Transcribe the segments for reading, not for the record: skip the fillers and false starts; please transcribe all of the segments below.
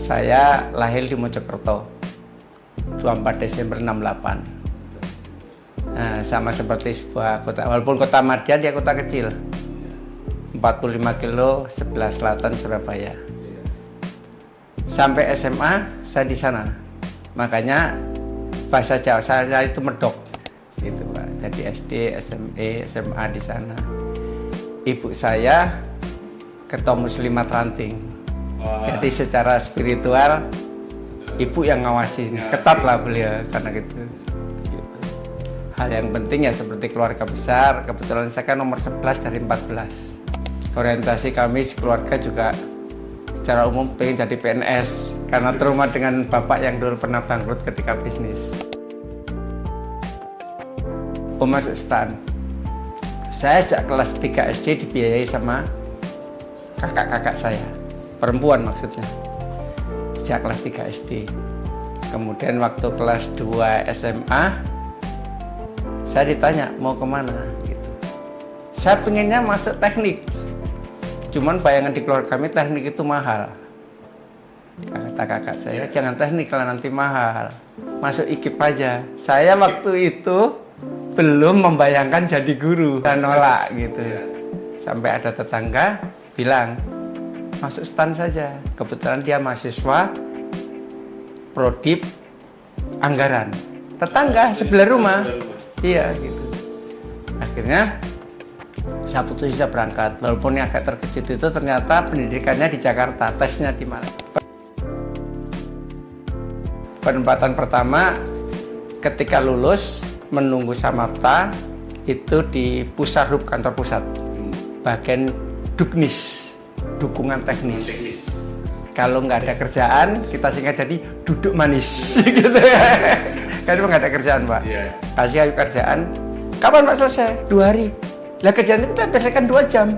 Saya lahir di Mojokerto 24 Desember 68. Nah, sama seperti sebuah kota, walaupun kota madya, dia kota kecil, 45 kilo sebelah selatan Surabaya. Sampai SMA saya di sana, makanya bahasa Jawa saya itu medok gitu Pak. Jadi SD, SMP, SMA di sana. Ibu saya ketua muslimat ranting. Jadi secara spiritual ibu yang ngawasin, ketat lah beliau karena gitu. Hal yang penting ya seperti keluarga besar, kebetulan saya kan nomor 11 dari 14. Orientasi kami keluarga juga secara umum pengen jadi PNS karena trauma dengan bapak yang dulu pernah bangkrut ketika bisnis. Masuk STAN. Saya sejak kelas 3 SD dibiayai sama kakak-kakak saya, perempuan maksudnya, sejak kelas 3 SD. Kemudian waktu kelas 2 SMA, saya ditanya mau kemana gitu. Saya pengennya masuk teknik, cuman bayangan di keluarga kami teknik itu mahal. Kata kakak saya, jangan teknik kalau nanti mahal, masuk IKIP aja. Saya waktu itu belum membayangkan jadi guru, dan nolak gitu. Sampai ada tetangga bilang masuk STAN saja. Kebetulan dia mahasiswa Prodip Anggaran, tetangga sebelah rumah. Iya gitu. Akhirnya saya putusnya berangkat. Walaupun yang agak terkejut itu ternyata pendidikannya di Jakarta, tesnya di Malang. Penempatan pertama ketika lulus menunggu samapta itu di Pusarhub kantor pusat, bagian Duknis, dukungan teknis. Kalau nggak ada kerjaan, kita singkat jadi duduk manis gitu ya. Kan nggak ada kerjaan Pak. Kasih kerjaan, kapan Pak selesai? 2 hari. Lah kerjaan itu kita biasakan 2 jam.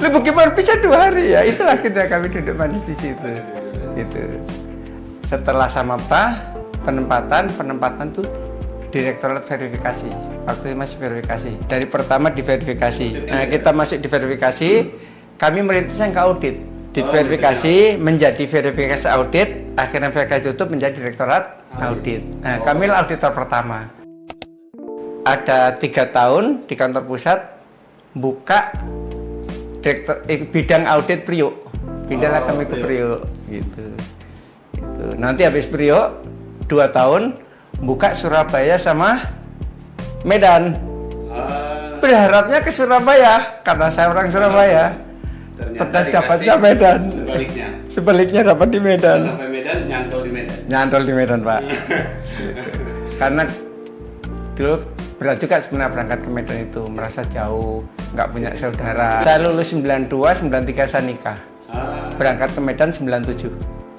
Lu bagaimana bisa 2 hari ya? Itulah akhirnya kami duduk manis di situ. Gitu. Setelah samapta, penempatan tuh Direktorat Verifikasi. Waktu itu masih verifikasi. Dari pertama diverifikasi. Nah, kita masuk diverifikasi, kami merintisnya ke audit. Diverifikasi menjadi verifikasi audit, akhirnya verifikasi tutup menjadi Direktorat Audit. Nah, kami lah auditor pertama. Ada 3 tahun di kantor pusat buka bidang audit Priok. Pindahlah kami ke Priok gitu. Nanti habis Priok 2 tahun buka Surabaya sama Medan. Berharapnya ke Surabaya karena saya orang Surabaya. Ternyata dapatnya Medan. Sebaliknya dapat di Medan. Sampai Medan nyantol di Medan. Nyantol di Medan Pak. Karena dulu berat juga sebenarnya berangkat ke Medan itu, merasa jauh, nggak punya saudara. Saya lulus 92, 93 saya nikah. Berangkat ke Medan 97.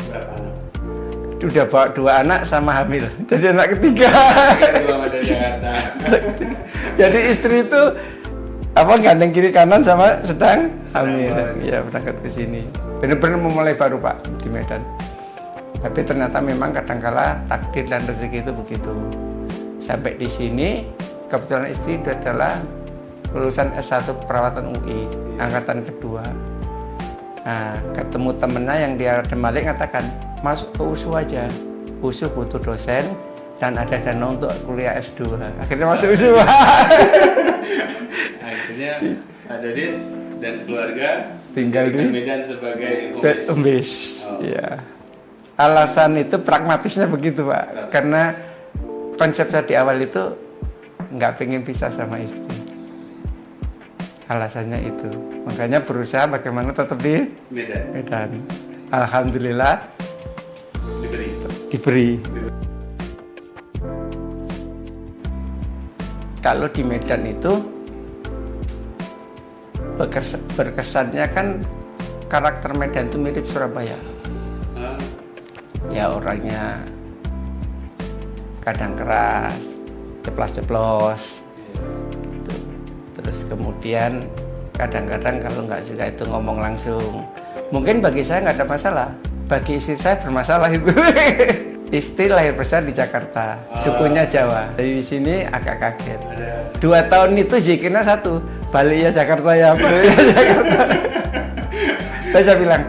Berapa anak? Udah bawa 2 anak sama hamil, jadi anak ketiga. Dari Jakarta. Jadi istri itu gandeng kiri kanan sama sedang hamil. Iya, berangkat ke sini. Benar-benar memulai baru Pak di Medan. Tapi ternyata memang kadangkala takdir dan rezeki itu begitu. Sampai di sini kebetulan istri itu adalah lulusan S1 keperawatan UI angkatan kedua. Nah, ketemu temennya yang dia Demalik ngatakan masuk ke USU aja. USU butuh dosen dan ada dana untuk kuliah S2. Akhirnya masuk USU. Akhirnya Pak Dodit dan keluarga tinggal di Medan sebagai Umbis. Iya. Alasan itu pragmatisnya begitu Pak. Karena konsep saya di awal itu nggak pengen pisah sama istri. Alasannya itu. Makanya berusaha bagaimana tetap di Medan. Alhamdulillah diberi. Kalau di Medan itu berkesannya kan karakter Medan itu mirip Surabaya. Ya orangnya kadang keras, ceplas-ceplos. Terus kemudian kadang-kadang kalau nggak suka itu ngomong langsung. Mungkin bagi saya nggak ada masalah, bagi istri saya bermasalah itu. Istri lahir besar di Jakarta, sukunya Jawa. Dari sini agak kaget. 2 tahun itu zikirnya 1, balik ya Jakarta ya, balik ya Jakarta. Saya bilang,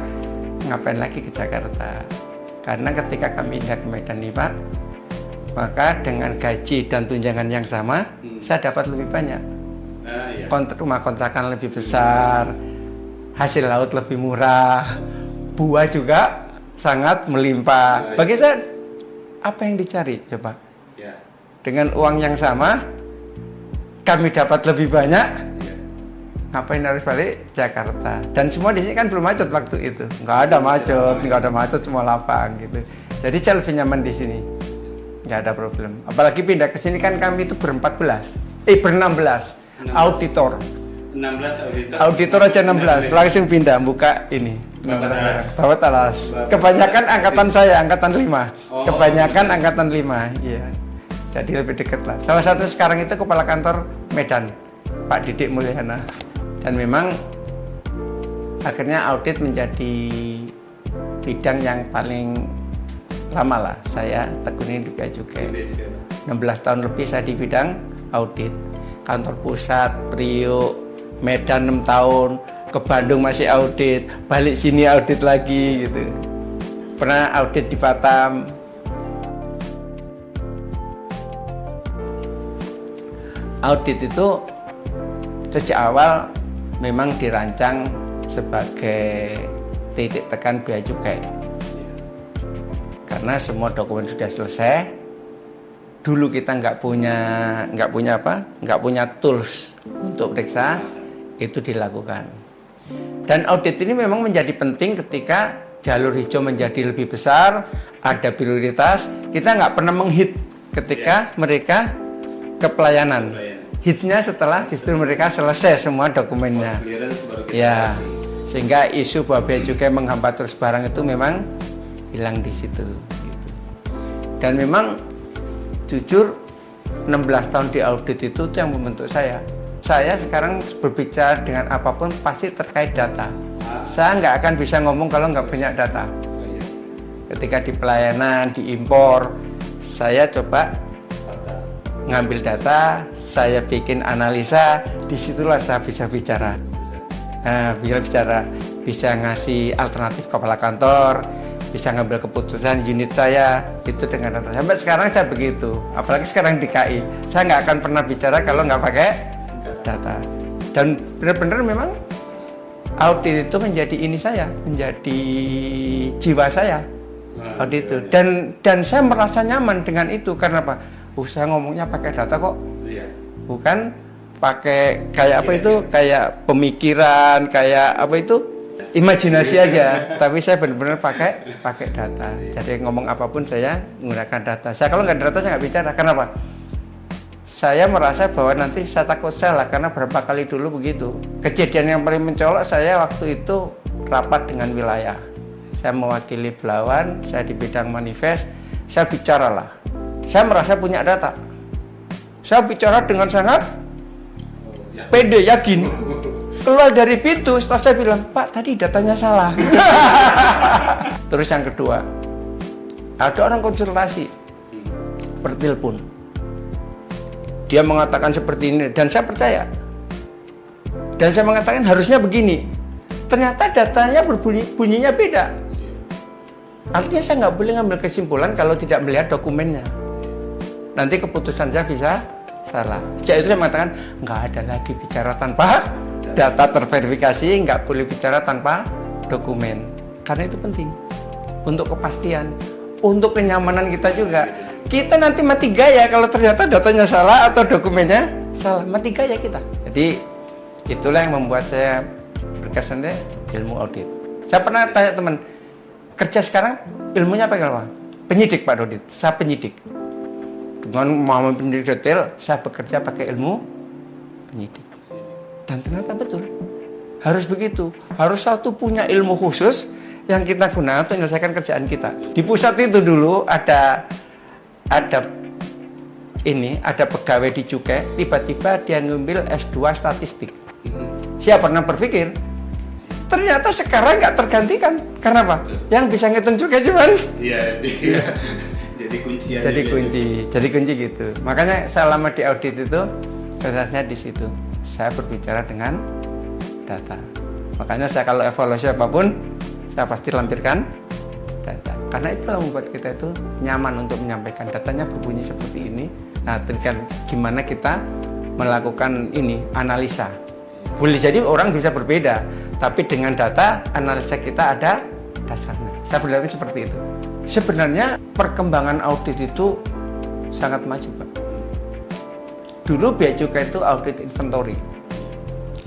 ngapain lagi ke Jakarta. Karena ketika kami pindah ke Medan nih Pak, maka dengan gaji dan tunjangan yang sama, saya dapat lebih banyak. Iya. Rumah kontrakan lebih besar, hasil laut lebih murah, buah juga sangat melimpah. Bagi saya, apa yang dicari coba? Ya. Dengan uang yang sama, kami dapat lebih banyak. Ya. Ngapain harus balik Jakarta? Dan semua di sini kan belum macet waktu itu. Nggak ada macet, semua lapang gitu. Jadi saya lebih nyaman di sini. Nggak ada problem. Apalagi pindah ke sini kan kami itu ber-16 auditor. 16 auditor. Auditor aja 16, langsung pindah buka ini. Bawa talas. Kebanyakan angkatan saya, angkatan 5. Oh. Kebanyakan angkatan 5, iya. Jadi lebih dekat lah. Salah satu sekarang itu kepala kantor Medan, Pak Didik Mulyana. Dan memang akhirnya audit menjadi bidang yang paling lama lah saya tekuni di Bea Cukai. 16 tahun lebih saya di bidang audit. Kantor pusat, Priok, Medan 6 tahun, ke Bandung masih audit, balik sini audit lagi gitu. Pernah audit di Batam. Audit itu sejak awal memang dirancang sebagai titik tekan Bea Cukai. Karena semua dokumen sudah selesai, dulu kita nggak punya tools untuk periksa, itu dilakukan. Dan audit ini memang menjadi penting ketika jalur hijau menjadi lebih besar, ada prioritas, kita nggak pernah menghit ketika mereka ke pelayanan. Hitnya setelah justru mereka selesai semua dokumennya. Ya, sehingga isu bahwa Bea Cukai menghambat terus barang itu memang hilang di situ. Gitu. Dan memang jujur 16 tahun di audit itu yang membentuk saya. Saya sekarang berbicara dengan apapun pasti terkait data. Saya nggak akan bisa ngomong kalau nggak punya data. Ketika di pelayanan, di impor, saya coba ngambil data, saya bikin analisa, disitulah saya bisa bicara. Nah, bisa ngasih alternatif kepala kantor, bisa ngambil keputusan unit saya itu dengan data. Sampai sekarang saya begitu, apalagi sekarang di KI, saya nggak akan pernah bicara kalau nggak pakai data. Dan benar-benar memang audit itu menjadi ini saya, menjadi jiwa saya. Audit itu. Dan saya merasa nyaman dengan itu karena apa? Saya ngomongnya pakai data kok, bukan pakai kayak apa itu, kayak pemikiran, kayak apa itu, imajinasi aja. Tapi saya benar-benar pakai data. Jadi ngomong apapun saya menggunakan data. Saya kalau nggak ada data saya nggak bicara. Kenapa? Saya merasa bahwa nanti saya takut salah karena berapa kali dulu begitu. Kejadian yang paling mencolok saya waktu itu rapat dengan wilayah. Saya mewakili Belawan, saya di bidang manifest, saya bicaralah. Saya merasa punya data. Saya bicara dengan sangat pede, yakin. Keluar dari pintu, setelah saya bilang, Pak, tadi datanya salah. Terus yang kedua, ada orang konsultasi, bertelepon. Dia mengatakan seperti ini, dan saya percaya. Dan saya mengatakan harusnya begini. Ternyata datanya bunyinya beda. Artinya saya nggak boleh ngambil kesimpulan kalau tidak melihat dokumennya. Nanti keputusan saya bisa salah. Sejak itu saya mengatakan nggak ada lagi bicara tanpa data terverifikasi, nggak boleh bicara tanpa dokumen. Karena itu penting untuk kepastian, untuk kenyamanan kita juga. Kita nanti mati gaya kalau ternyata datanya salah atau dokumennya salah, mati gaya kita. Jadi itulah yang membuat saya berkesan deh ilmu audit. Saya pernah tanya teman, kerja sekarang ilmunya apa kalau penyidik Pak Dodit? Saya penyidik. Dengan memahami pendidik detail, saya bekerja pakai ilmu penyidik. Dan ternyata betul, harus begitu. Harus satu punya ilmu khusus yang kita gunakan untuk menyelesaikan kerjaan kita. Di pusat itu dulu ada pegawai di Cukai, tiba-tiba dia ngambil S2 statistik. Siapa pernah berpikir? Ternyata sekarang nggak tergantikan. Karena apa? Yang bisa ngitung Cukai cuman jadi kunci gitu. Makanya saya lama di audit itu prosesnya di situ. Saya berbicara dengan data. Makanya saya kalau evaluasi apapun saya pasti lampirkan data. Karena itulah membuat kita itu nyaman untuk menyampaikan datanya berbunyi seperti ini. Nah, tinggal gimana kita melakukan ini analisa. Boleh jadi orang bisa berbeda, tapi dengan data analisa kita ada dasarnya. Sebenarnya seperti itu. Sebenarnya perkembangan audit itu sangat maju, Pak. Dulu Bea Cukai itu audit inventory,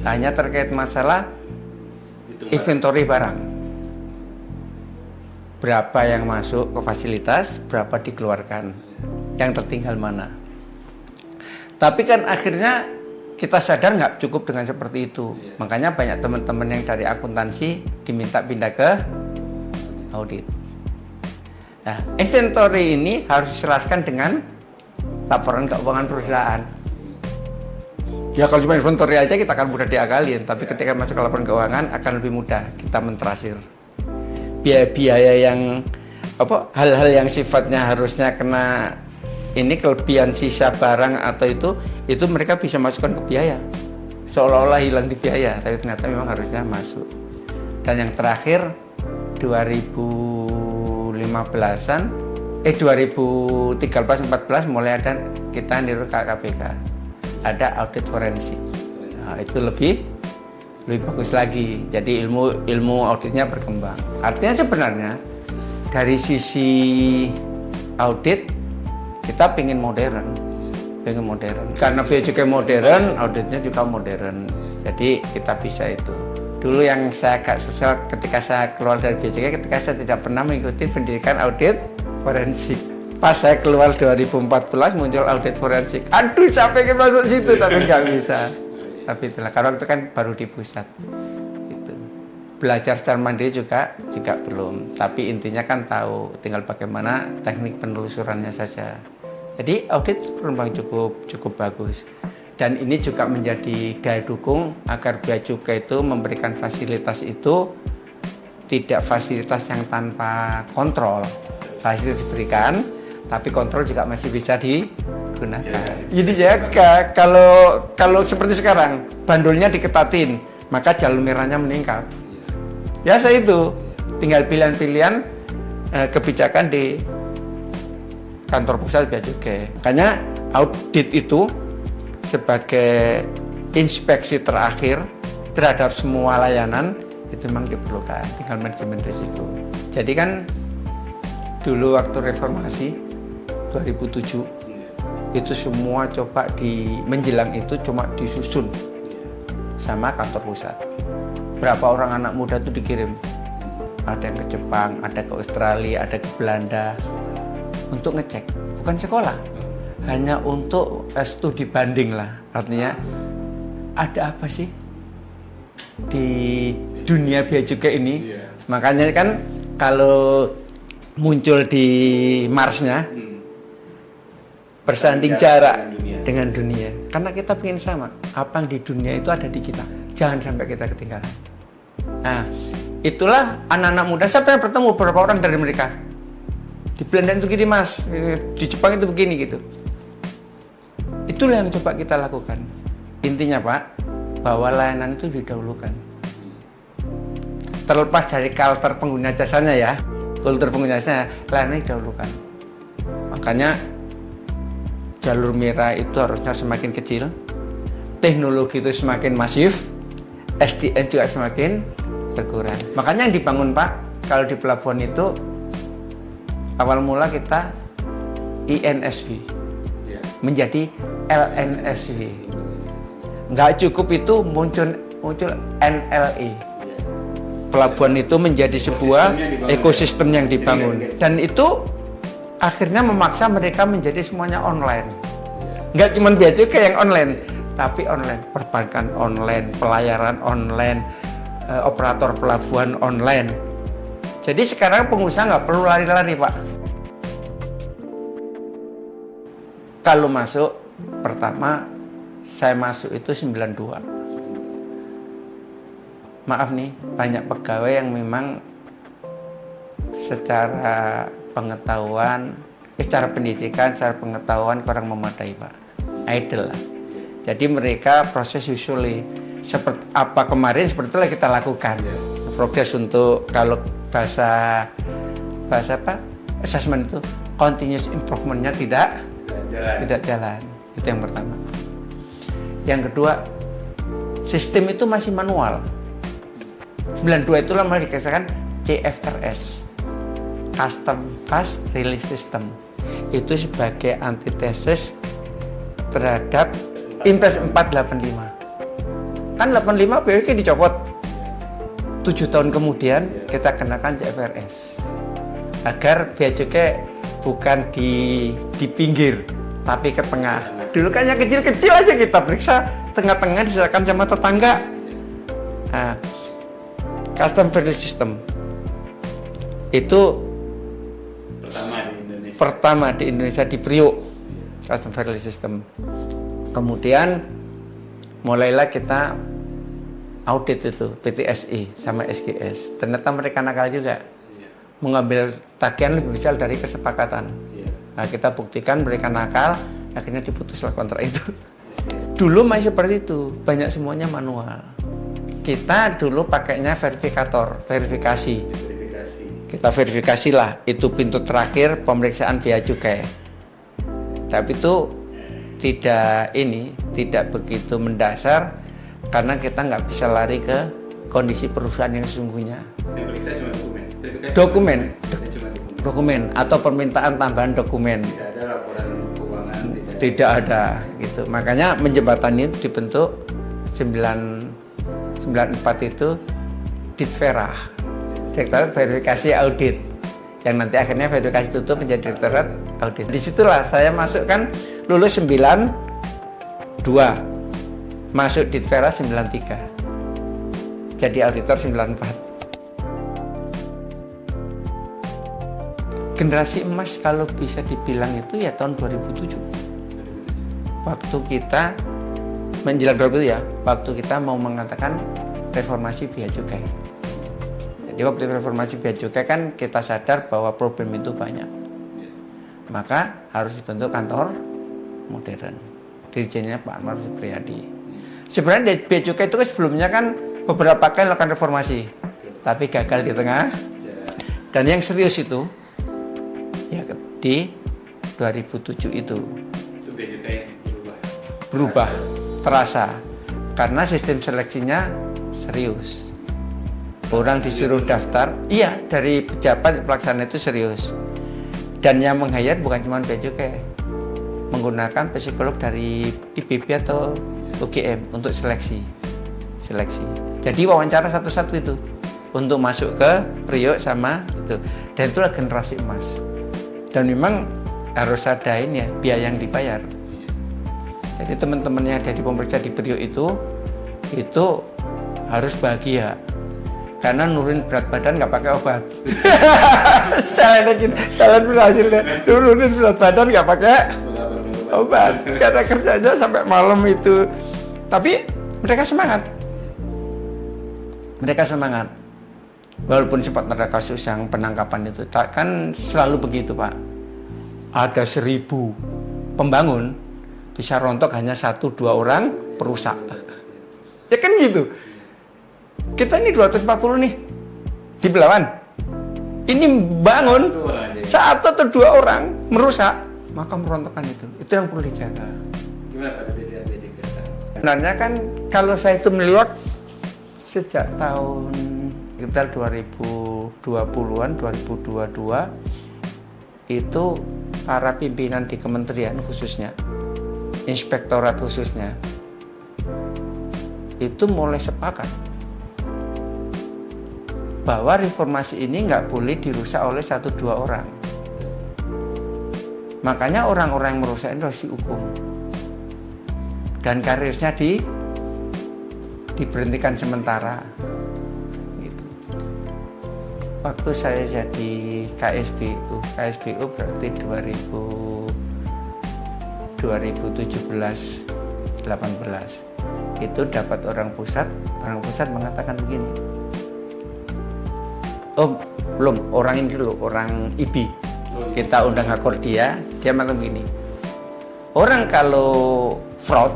hanya terkait masalah inventory barang. Berapa yang masuk ke fasilitas, berapa dikeluarkan, yang tertinggal mana. Tapi kan akhirnya kita sadar nggak cukup dengan seperti itu. Makanya banyak teman-teman yang dari akuntansi diminta pindah ke audit. Nah, inventory ini harus diselaraskan dengan laporan keuangan perusahaan. Ya kalau cuma inventory aja kita akan mudah diakalin, tapi ketika masuk ke laporan keuangan akan lebih mudah kita mentrasir. Biaya-biaya yang hal-hal yang sifatnya harusnya kena ini kelebihan sisa barang atau itu mereka bisa masukkan ke biaya. Seolah-olah hilang di biaya, tapi ternyata memang harusnya masuk. Dan yang terakhir 2013-an 2013-14 mulai ada kita niru KPK, ada audit forensik. Nah, itu lebih bagus lagi. Jadi ilmu auditnya berkembang. Artinya sebenarnya dari sisi audit kita pengen modern. Karena Bea Cukai modern, auditnya juga modern. Jadi kita bisa itu. Dulu yang saya agak sesal ketika saya keluar dari Bea Cukai, ketika saya tidak pernah mengikuti pendidikan audit forensik. Pas saya keluar 2014 muncul audit forensik. Aduh, saya pengen masuk situ tapi nggak bisa. Tapi itulah, karena itu kan baru di pusat. Gitu. Belajar secara mandiri juga belum. Tapi intinya kan tahu, tinggal bagaimana teknik penelusurannya saja. Jadi audit berkembang cukup bagus. Dan ini juga menjadi daya dukung agar Bea Cukai itu memberikan fasilitas itu tidak fasilitas yang tanpa kontrol. Fasilitas diberikan, tapi kontrol juga masih bisa digunakan. Jadi ya kalau seperti sekarang bandulnya diketatin, maka jalur merahnya meningkat. Ya saya itu tinggal pilihan-pilihan kebijakan di kantor pusat Bea Cukai. Makanya audit itu sebagai inspeksi terakhir terhadap semua layanan itu memang diperlukan, tinggal manajemen risiko. Jadi kan dulu waktu reformasi 2007 itu semua coba menjelang itu cuma disusun sama kantor pusat. Berapa orang anak muda itu dikirim, ada yang ke Jepang, ada ke Australia, ada ke Belanda untuk ngecek, bukan sekolah, hanya untuk studi banding lah. Artinya ada apa sih di dunia Bea Cukai ini. Makanya kan kalau muncul di Marsnya bersanding jarak dengan dunia, karena kita ingin sama, apa yang di dunia itu ada di kita, jangan sampai kita ketinggalan. Nah, itulah anak-anak muda. Saya pernah bertemu beberapa orang dari mereka. Di Belanda itu gini mas, di Jepang itu begini gitu. Itulah yang coba kita lakukan. Intinya Pak, bahwa layanan itu didahulukan. Terlepas dari kultur pengguna jasanya ya, kultur pengguna jasanya, layanan didahulukan. Makanya jalur merah itu harusnya semakin kecil, teknologi itu semakin masif, SDM juga semakin berkurang. Makanya yang dibangun Pak, kalau di pelabuhan itu awal mula kita INSV menjadi LNSV. Nggak cukup itu muncul NLE. Pelabuhan itu menjadi sebuah ekosistem yang dibangun. Dan itu akhirnya memaksa mereka menjadi semuanya online. Nggak cuma Bea Cukai yang online, tapi online. Perbankan online, pelayaran online, operator pelabuhan online. Jadi sekarang pengusaha nggak perlu lari-lari Pak. Kalau masuk, pertama saya masuk itu 92. Maaf nih, banyak pegawai yang memang secara pengetahuan, secara pendidikan, secara pengetahuan kurang memadai Pak. Idle lah. Jadi mereka proses usually seperti apa kemarin, seperti itulah kita lakukan. Progres untuk kalau bahasa apa? Assessment itu continuous improvement-nya tidak jalan. Itu yang pertama. Yang kedua, sistem itu masih manual. 92 itulah mulai dikasihkan CFRS, Custom Fast Release System. Itu sebagai antitesis terhadap Impres 485. Kan 85 BWK dicopot. 7 tahun kemudian kita kenakan CFRS. Agar bea cukai bukan di pinggir, tapi ke tengah. Dulu kan yang kecil-kecil aja kita periksa, tengah-tengah diserahkan sama tetangga. Nah, Custom Release System itu pertama di Indonesia di Priok, Custom Release System. Kemudian mulailah kita audit itu PTSI sama SGS. Ternyata mereka nakal juga, mengambil tagihan lebih besar dari kesepakatan. Nah, kita buktikan mereka nakal, akhirnya diputuslah kontrak itu. Dulu masih seperti itu, banyak semuanya manual. Kita dulu pakainya verifikasi. Kita verifikasi lah, itu pintu terakhir pemeriksaan bea cukai. Tapi itu tidak begitu mendasar, karena kita nggak bisa lari ke kondisi perusahaan yang sesungguhnya. Yang periksa cuma Dokumen atau permintaan tambahan dokumen. Tidak ada laporan keuangan. Tidak ada gitu. Makanya menjembatani itu dibentuk 94 itu Ditvera, Direktorat Verifikasi Audit, yang nanti akhirnya verifikasi tutup menjadi Direktorat Audit. Disitulah saya masukkan, lulus 92, masuk Ditvera 93, jadi auditor 94. Generasi emas kalau bisa dibilang itu ya tahun 2007. Waktu kita menjelang 2007 ya, waktu kita mau mengatakan reformasi bea cukai. Jadi waktu reformasi bea cukai kan kita sadar bahwa problem itu banyak. Maka harus dibentuk kantor modern. Dirjennya Pak Anwar Supriyadi. Sebenarnya bea cukai itu kan sebelumnya kan beberapa kali melakukan reformasi, tapi gagal di tengah. Dan yang serius itu ya di 2007 itu bea cukai berubah terasa karena sistem seleksinya serius. Orang disuruh daftar, iya, dari pejabat pelaksana itu serius. Dan yang meng-hire bukan cuma bea cukai, menggunakan psikolog dari IPB atau UGM untuk seleksi. Jadi wawancara satu-satu itu untuk masuk ke Priok sama itu. Dan itulah generasi emas. Dan memang harus ada ini ya, biaya yang dibayar. Jadi teman-temannya dari pemeriksa di Priok itu harus bahagia karena nurunin berat badan nggak pakai obat. Kalian berhasil deh, nurunin berat badan nggak pakai obat karena kerjanya sampai malam itu. Tapi mereka semangat. Walaupun sempat ada kasus yang penangkapan itu, kan selalu begitu Pak. Ada 1000 pembangun, bisa rontok hanya 1-2 orang perusak. Ya kan gitu. Kita ini 240 nih di Belawan. Ini bangun 1 atau 2 orang merusak, maka merontokkan itu. Itu yang perlu dijaga. Gimana Pak dilihat bea cukai sekarang? Sebenarnya kan kalau saya itu melihat sejak tahun sekitar 2020-an, 2022 itu para pimpinan di kementerian khususnya, inspektorat khususnya, itu mulai sepakat bahwa reformasi ini nggak boleh dirusak oleh 1-2 orang. Makanya orang-orang yang merusak itu harus dihukum dan karirnya diberhentikan sementara. Gitu. Waktu saya jadi KSBU berarti 2017-18 itu dapat orang pusat mengatakan begini. Oh belum, orang ini dulu, orang IBI. Kita undang akor dia mengatakan begini. Orang kalau fraud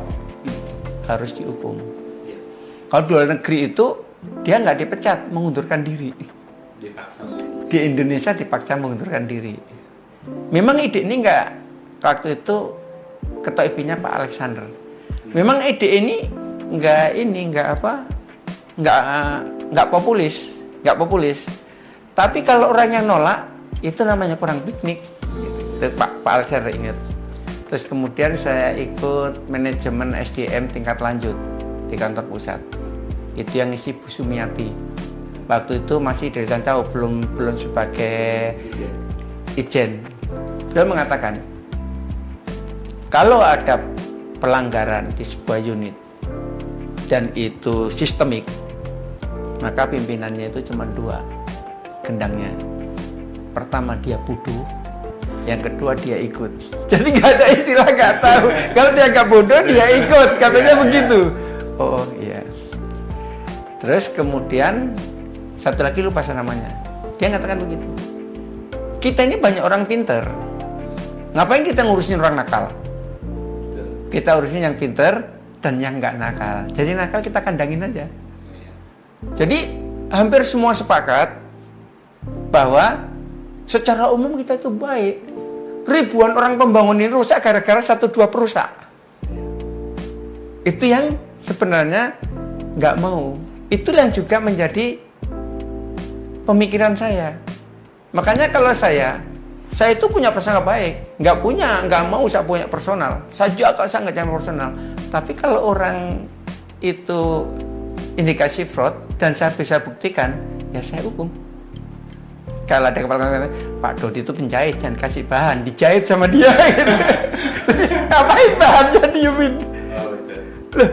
harus dihukum. Kalau di luar negeri itu dia nggak dipecat, mengundurkan diri. Dipaksa. Di Indonesia dipaksa mengundurkan diri. Memang ide ini nggak, waktu itu ketua IP-nya Pak Alexander. Memang ide ini nggak populis. Tapi kalau orang yang nolak, itu namanya kurang piknik. Itu Pak Alexander ingat. Terus kemudian saya ikut manajemen SDM tingkat lanjut di kantor pusat. Itu yang isi Bu Sumiati. Waktu itu masih dari Cancau, belum sebagai Ijen. Beliau mengatakan, kalau ada pelanggaran di sebuah unit dan itu sistemik, maka pimpinannya itu cuma 2 gendangnya. Pertama dia bodoh, yang kedua dia ikut. Jadi nggak ada istilah nggak tahu. Kalau dia nggak bodoh dia ikut, katanya begitu. Oh iya. Terus kemudian satu lagi lupa saya namanya. Dia mengatakan begitu. Kita ini banyak orang pinter. Ngapain kita ngurusin orang nakal? Kita urusin yang pinter dan yang nggak nakal. Jadi nakal kita kandangin aja. Jadi hampir semua sepakat bahwa secara umum kita itu baik. Ribuan orang pembangun ini rusak gara-gara 1-2 perusak. Itu yang sebenarnya nggak mau. Itulah yang juga menjadi pemikiran saya. Makanya kalau saya itu punya prasangka baik, nggak mau saya punya personal. Saya jaga sangat jangan personal. Tapi kalau orang itu indikasi fraud dan saya bisa buktikan, ya saya hukum. Kalau ada kepala Pak Dodi itu penjahit, jangan kasih bahan, dijahit sama dia. Gitu. Ngapain bahan saya diemin? Loh,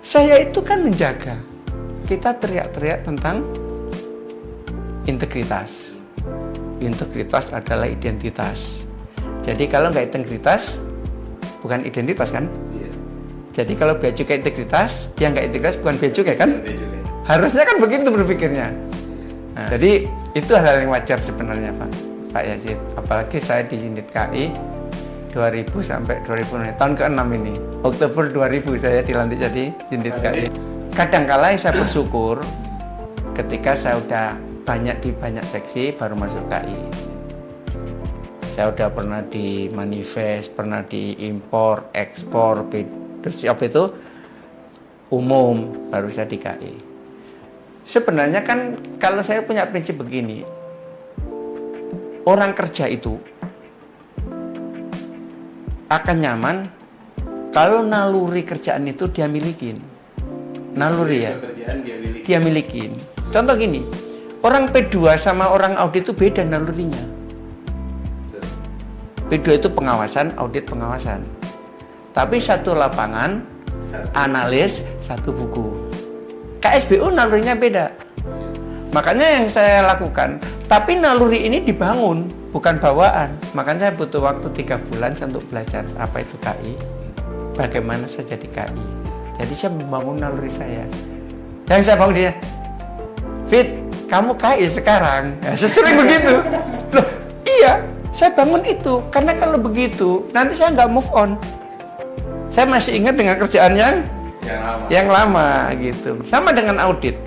saya itu kan menjaga. Kita teriak-teriak tentang integritas. Integritas adalah identitas. Jadi kalau nggak integritas, bukan identitas kan? Iya. Jadi kalau bea cukai integritas, dia nggak integritas bukan bea cukai kan? Harusnya kan begitu berpikirnya. Nah, jadi itu hal yang wajar sebenarnya Pak Yazid. Apalagi saya di unit KI 2000 sampai 2000 tahun ke-6 ini. Oktober 2000 saya dilantik jadi unit KI. Kadang-kala saya bersyukur ketika saya udah di banyak seksi baru masuk KI. Saya udah pernah di manifest, pernah di impor, ekspor, terus apa itu umum, baru saya di KI. Sebenarnya kan kalau saya punya prinsip begini, orang kerja itu akan nyaman kalau naluri kerjaan itu dia milikin. Naluri ya, dia milikin. Contoh gini, orang P2 sama orang audit itu beda nalurinya. P2 itu pengawasan, audit pengawasan. Tapi satu lapangan, analis, satu buku. KSBU nalurinya beda. Makanya yang saya lakukan, tapi naluri ini dibangun, bukan bawaan. Makanya saya butuh waktu 3 bulan untuk belajar apa itu KI, bagaimana saya jadi KI. Jadi saya membangun naluri saya. Yang saya bangun dia, Fit, kamu KI sekarang. Ya, sering begitu. Loh, iya, saya bangun itu. Karena kalau begitu, nanti saya nggak move on. Saya masih ingat dengan kerjaan yang lama gitu. Sama dengan audit.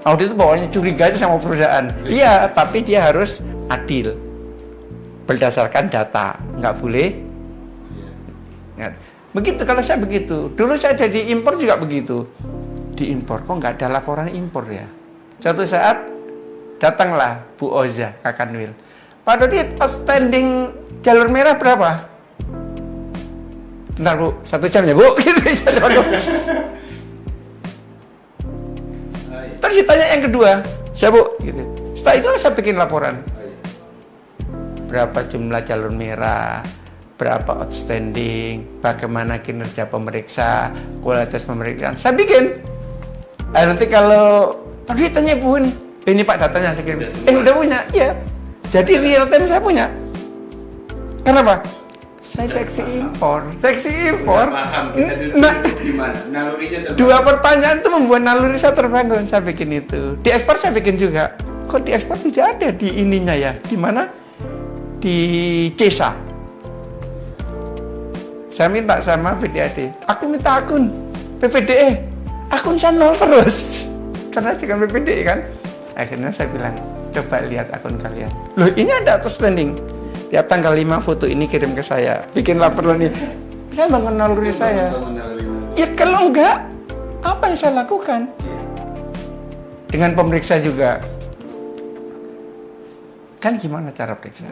Audit itu bawahnya curiga aja sama perusahaan. Iya, tapi dia harus adil. Berdasarkan data. Nggak boleh. Begitu, kalau saya begitu. Dulu saya jadi impor juga begitu. Di impor, kok nggak ada laporan impor ya? Suatu saat, datanglah Bu Oza Kakanwil. Pak Dodi, outstanding jalur merah berapa? Bentar Bu, 1 jam ya Bu. Gitu. Terus ditanya yang kedua, siapa Bu? Gitu. Setelah itu saya bikin laporan. Berapa jumlah jalur merah, berapa outstanding, bagaimana kinerja pemeriksa, kualitas pemeriksaan. Saya bikin. Nanti kalau Pak Dodi tanya Bu ini Pak datanya saya kirim. Udah punya? Iya. Jadi real time saya punya. Kenapa? Saya seksi impor. Nah, dua pertanyaan itu membuat naluri saya terbangun. Saya bikin itu. Di ekspor saya bikin juga. Kok di ekspor tidak ada di ininya ya? Di mana? Di CESA. Saya minta sama PDAD. Aku minta akun PPDE. Akun saya 0 terus. Karena jangan PPDE kan. Akhirnya saya bilang, coba lihat akun kalian. Loh, ini ada auto spending. Tiap tanggal 5 foto ini kirim ke saya. Bikin laporan ini. Saya bangun naluri saya. Ya kalau enggak, apa yang saya lakukan? Dengan pemeriksa juga. Kan gimana cara periksa?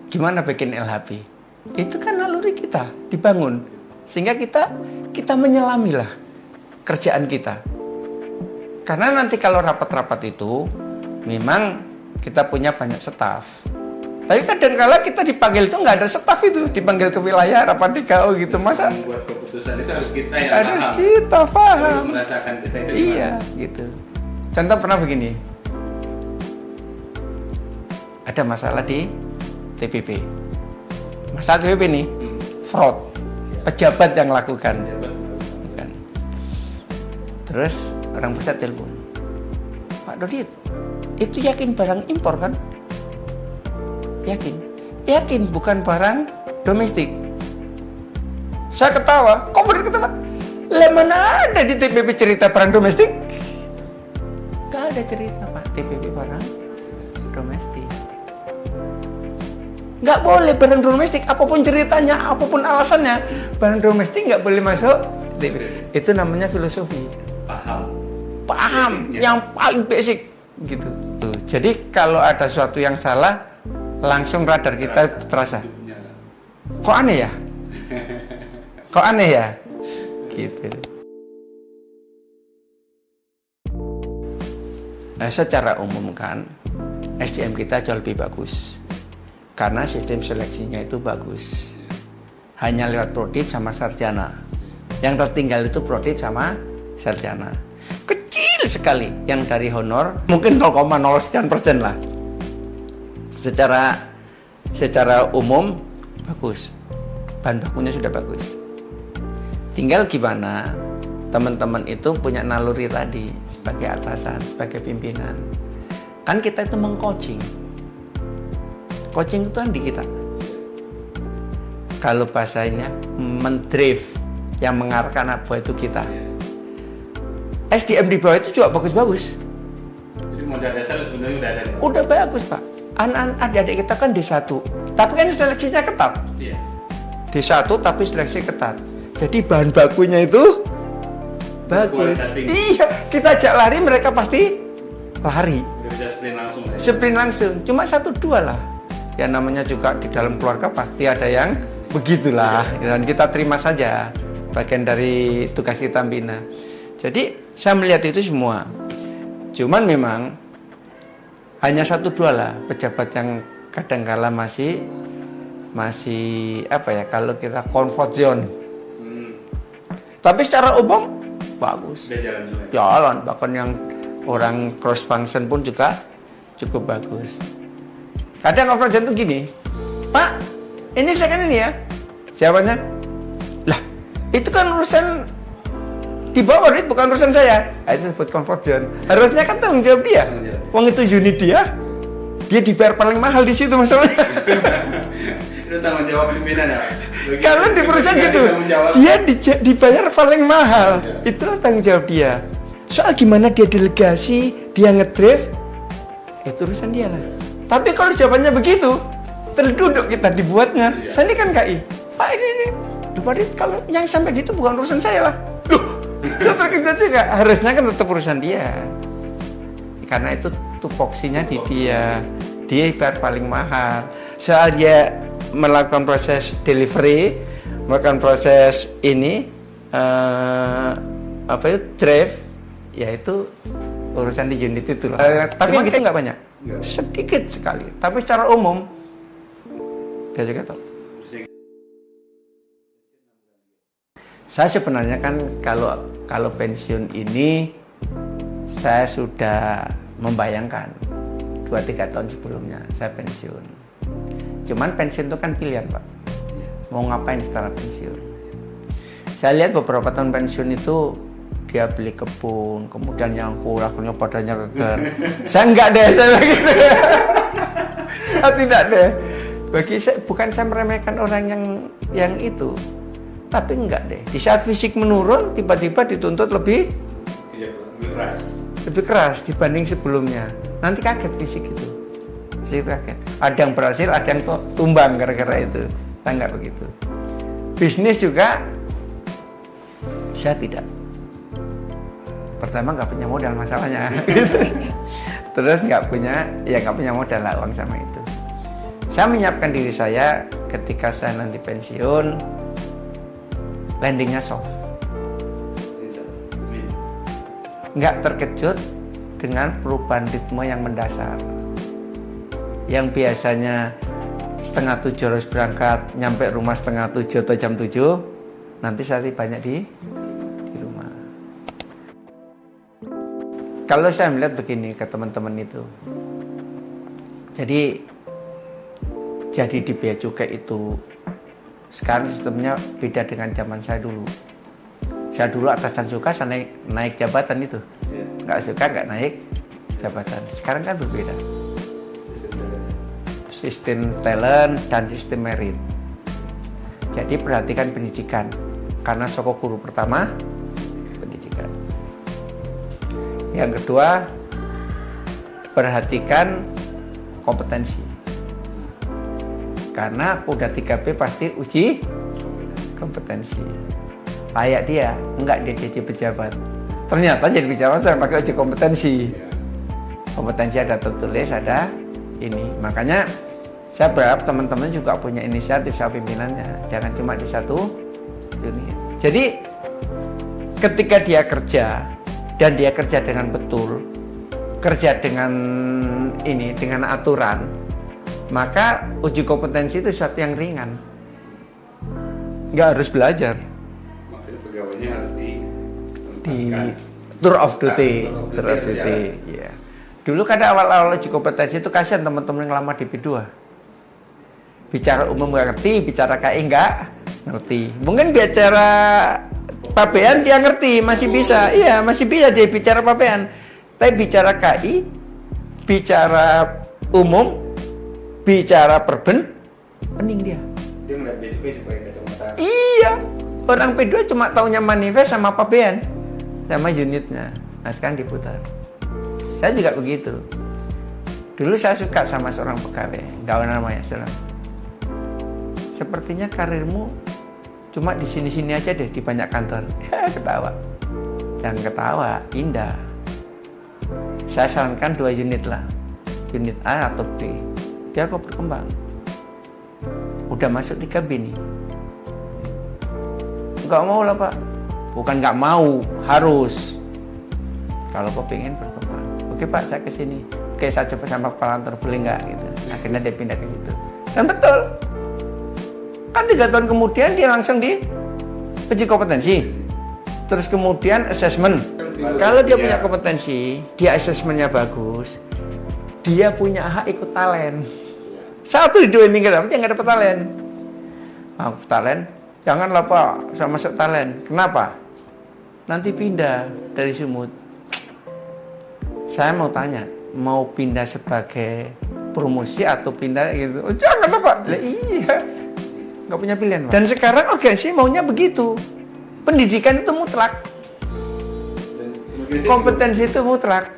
Gimana bikin LHP? Itu kan naluri kita dibangun. Sehingga kita menyelamilah kerjaan kita. Karena nanti kalau rapat-rapat itu memang kita punya banyak staf. Tapi kadang-kala kita dipanggil itu nggak ada staf itu, dipanggil ke wilayah rapat di KO gitu, masa? Membuat keputusan itu harus kita yang Harus paham. kita paham. Harus merasakan kita itu Iya, gitu. Contoh pernah begini. Ada masalah di TPP. Masalah TPP nih, fraud. Pejabat yang lakukan. Bukan. Terus orang pusat telepon. Pak Dodit, itu yakin barang impor kan? Yakin. Yakin bukan barang domestik. Saya ketawa. Kok bener ketawa? Lah mana ada di TPP cerita barang domestik? Gak ada cerita Pak, TPP barang domestik. Nggak boleh barang domestik, apapun ceritanya, apapun alasannya, barang domestik nggak boleh masuk TPP. Itu namanya filosofi. paham Paham, basicnya. yang paling basic gitu. Tuh, jadi kalau ada sesuatu yang salah, langsung radar kita terasa. hidupnya lah. Kok aneh ya? Kok aneh ya? Gitu. Nah, secara umum kan, SDM kita jauh lebih bagus. Karena sistem seleksinya itu bagus. Hanya lewat prodip sama sarjana. Yang tertinggal itu prodip sama sarjana. Kecil sekali yang dari honor, mungkin 0,0% lah. Secara umum bagus, bahan bakunya sudah bagus. Tinggal gimana teman-teman itu punya naluri tadi sebagai atasan, sebagai pimpinan. Kan kita itu mengcoaching. Coaching itu kan di kita. Kalau bahasanya mendrive, yang mengarahkan apa itu kita. SDM di bawah itu juga bagus-bagus. Jadi modal dasar sebenarnya udah ada. Udah bagus Pak. Anak-anak adik-adik kita kan D1, tapi kan seleksinya ketat. Iya. D1 tapi seleksi ketat. Jadi bahan bakunya itu bagus. Kualitas tinggi. Iya, kita ajak lari mereka pasti lari. Udah bisa sprint langsung ya. Sprint langsung. Cuma 1-2 lah. Ya namanya juga di dalam keluarga pasti ada yang begitulah. Dan kita terima saja. Bagian dari tugas kita bina. Jadi saya melihat itu semua. Cuman memang hanya 1-2 lah pejabat yang kadangkala masih apa ya, kalau kita comfort zone. Tapi secara umum bagus. Udah jalan juga. Jalan, bahkan yang orang cross function pun juga cukup bagus. Kadang comfort zone tuh gini, Pak, ini saya kan ini ya. Jawabannya, lah itu kan urusan di bawah, itu bukan urusan saya. Itu disebut comfort zone. Harusnya kan tanggung jawab dia. Uang itu unit dia dibayar paling mahal di situ masalahnya. Itu tanggung jawab pimpinan ya. Kalau di perusahaan gitu, dia dibayar paling mahal. Itulah tanggung jawab dia. Soal gimana dia delegasi, dia ngedrive, itu urusan dia lah. Tapi kalau jawabannya begitu, terduduk kita dibuatnya. Saya ini kan KI. Pak ini. Duh, Pak Dit, kalau yang sampai gitu bukan urusan saya lah. Loh, terkejut juga. Harusnya kan tetap urusan dia. Karena itu tupoksinya di dia. Dia bayar paling mahal. Soal dia melakukan proses delivery, melakukan proses ini, drive, ya itu urusan di unit itu lah. Tapi kita nggak banyak, sedikit sekali. Tapi secara umum, dia juga tahu. Saya sebenarnya kan kalau pensiun ini, saya sudah membayangkan 2-3 tahun sebelumnya saya pensiun. Cuman pensiun itu kan pilihan Pak. Mau ngapain setelah pensiun? Saya lihat beberapa tahun pensiun itu dia beli kebun, kemudian nyangkul, akhirnya badannya geger. Saya enggak deh, saya gitu. Saya tidak deh. Bagi saya, bukan saya meremehkan orang yang itu, tapi enggak deh. Di saat fisik menurun, tiba-tiba dituntut lebih keras. lebih keras dibanding sebelumnya. Nanti kaget fisik itu. Fisik kaget. Ada yang berhasil, ada yang tumbang gara-gara itu. Saya nggak begitu. Bisnis juga, saya tidak. Pertama nggak punya modal masalahnya. Terus nggak punya modal lah uang sama itu. Saya menyiapkan diri saya ketika saya nanti pensiun, landingnya soft. Nggak terkejut dengan perubahan ritme yang mendasar. Yang biasanya 6:30 harus berangkat, nyampe rumah 6:30 atau jam 7, nanti saya banyak di rumah. Kalau saya melihat begini ke teman-teman itu, jadi di bea cukai itu sekarang sistemnya beda dengan zaman saya dulu. Saya dulu atasan suka saya naik jabatan itu, nggak suka nggak naik jabatan. Sekarang kan berbeda. Sistem talent dan sistem merit. Jadi perhatikan pendidikan, karena soko guru pertama pendidikan. Yang kedua, perhatikan kompetensi. Karena udah 3B pasti uji kompetensi. Layak dia, enggak dia jadi pejabat. Ternyata jadi pejabat saya pakai uji kompetensi. Kompetensi ada tertulis, ada ini. Makanya saya berharap teman-teman juga punya inisiatif sama pimpinannya. Jangan cuma di satu unit. Jadi ketika dia kerja dan dia kerja dengan betul, kerja dengan dengan aturan, maka uji kompetensi itu sesuatu yang ringan. Nggak harus belajar. Pegawainya harus di tour of duty, ya. Dulu kan awal-awal uji kompetensi itu kasihan teman-teman yang lama di P2. Bicara umum nggak ngerti, bicara KI nggak ngerti. Mungkin bicara pabean dia ngerti, masih bisa. Iya, masih bisa dia bicara pabean. Tapi bicara KI, bicara umum, bicara perben, pening dia. Dia ngeliat BCP sebagai kacamata. Iya. Orang P2 cuma taunya manifest sama pabean, sama unitnya. Nah sekarang diputar. Saya juga begitu. Dulu saya suka sama seorang pegawai, nggak tahu namanya seorang. Sepertinya karirmu cuma di sini-sini aja deh, di banyak kantor. Ya ketawa. Jangan ketawa, indah. Saya sarankan 2 unit lah, unit A atau B, biar kau berkembang. Udah masuk 3B nih. Nggak mau lah Pak. Bukan nggak mau, harus. Kalau kau pengen berkembang. Oke Pak, saya kesini. Oke, saya coba sama kepala kantor, boleh nggak gitu. Akhirnya dia pindah ke situ. Dan betul. Kan 3 tahun kemudian dia langsung di uji kompetensi. Terus kemudian assessment. Kalau dia punya kompetensi, dia assessmentnya bagus, dia punya hak ikut talent. Satu di 2 ini nggak dapat talent. Maaf talent. Janganlah Pak, saya masuk talent. Kenapa? Nanti pindah dari Sumut. Saya mau tanya, mau pindah sebagai promosi atau pindah gitu? Oh, janganlah Pak. Lah, iya, nggak punya pilihan Pak. Dan sekarang organisasi maunya begitu. Pendidikan itu mutlak. Kompetensi itu mutlak.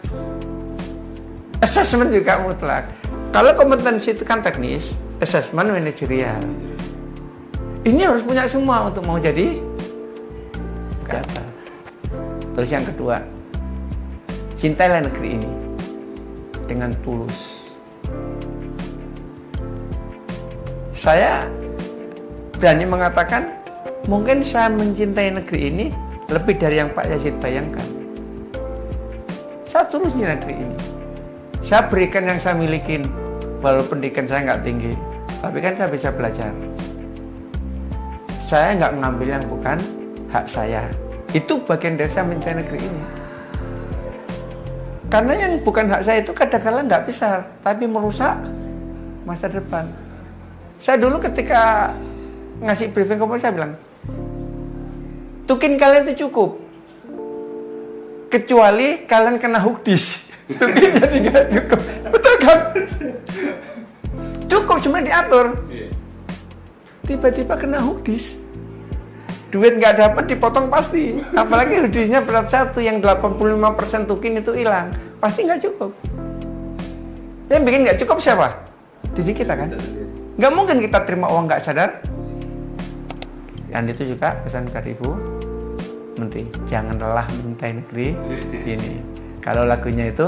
Assessment juga mutlak. Kalau kompetensi itu kan teknis, assessment manajerial. Ini harus punya semua untuk mau jadi pejabat. Terus yang kedua, cintailah negeri ini dengan tulus. Saya berani mengatakan, mungkin saya mencintai negeri ini lebih dari yang Pak Yazid bayangkan. Saya tulus di negeri ini. Saya berikan yang saya milikin, walaupun pendidikan saya nggak tinggi, tapi kan saya bisa belajar. Saya nggak mengambil yang bukan hak saya. Itu bagian dari saya mencintai negeri ini. Karena yang bukan hak saya itu kadang-kadang nggak besar, tapi merusak masa depan. Saya dulu ketika ngasih briefing ke saya bilang, tukin kalian itu cukup, kecuali kalian kena hukdis. Jadi nggak cukup. Betul kan? Cukup cuma diatur. Tiba-tiba kena hukdis. duit nggak dapat dipotong pasti. Apalagi hoodie-nya berat 1 yang 85% tukin itu hilang, pasti nggak cukup. Yang bikin nggak cukup siapa? Diri kita kan. Kita sendiri. Nggak mungkin kita terima uang nggak sadar. Dan itu juga pesan dari Ibu Menteri, jangan lelah mencintai negeri ini. Kalau lagunya itu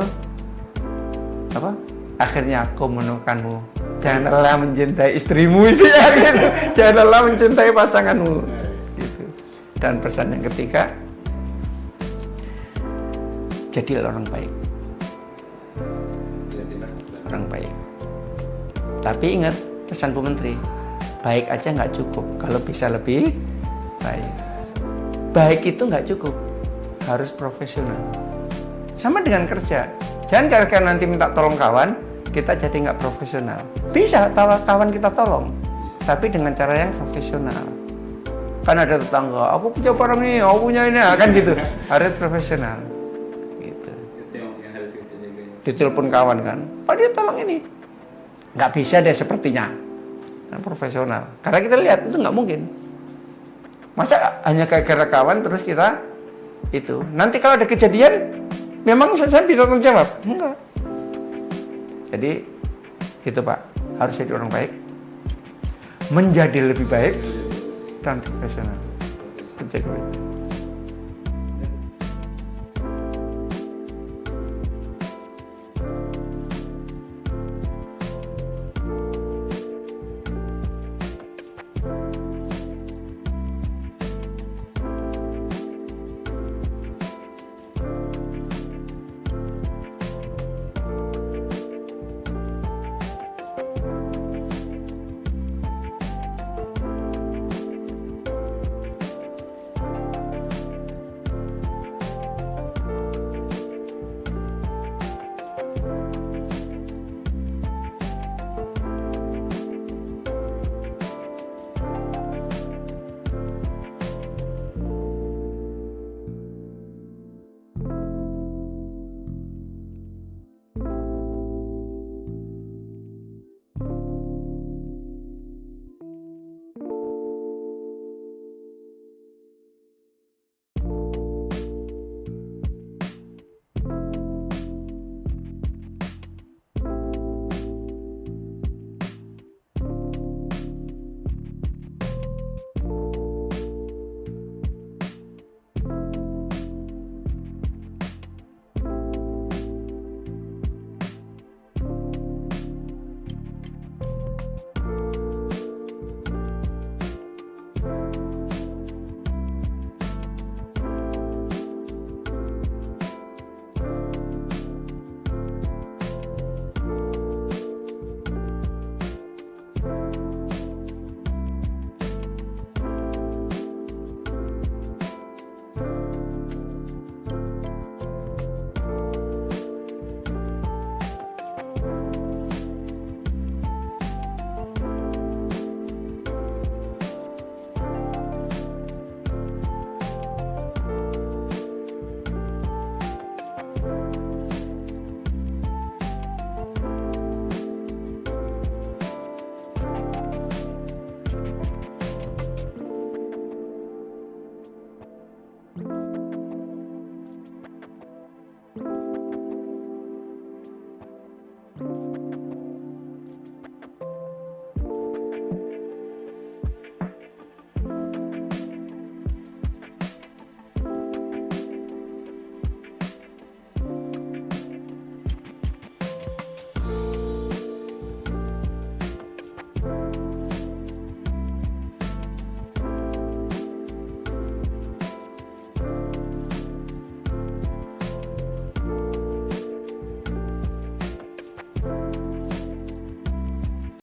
apa? Akhirnya aku menemukanmu. Jangan lelah mencintai istrimu sih ya, gitu. Jangan lelah mencintai pasanganmu. Gitu. Dan pesan yang ketiga, jadilah orang baik. Jadilah Orang baik. Tapi ingat pesan Bu Menteri, baik aja nggak cukup. Kalau bisa lebih baik. Baik itu nggak cukup, harus profesional. Sama dengan kerja. Jangan gara-gara nanti minta tolong kawan, kita jadi nggak profesional. Bisa kawan kita tolong, tapi dengan cara yang profesional. Kan ada tetangga, aku punya barang ini, aku punya ini, kan gitu. Harus profesional. Gitu. itu yang harus kita jaga. Ditelepon kawan kan, Pak dia tolong ini. Nggak bisa deh sepertinya. Kan profesional. Karena kita lihat itu nggak mungkin. Masa hanya gara-gara kawan terus kita itu. Nanti kalau ada kejadian, memang saya bisa tanggung jawab? Enggak. Jadi itu Pak, harus jadi orang baik, menjadi lebih baik dan profesional. Menjaga baik.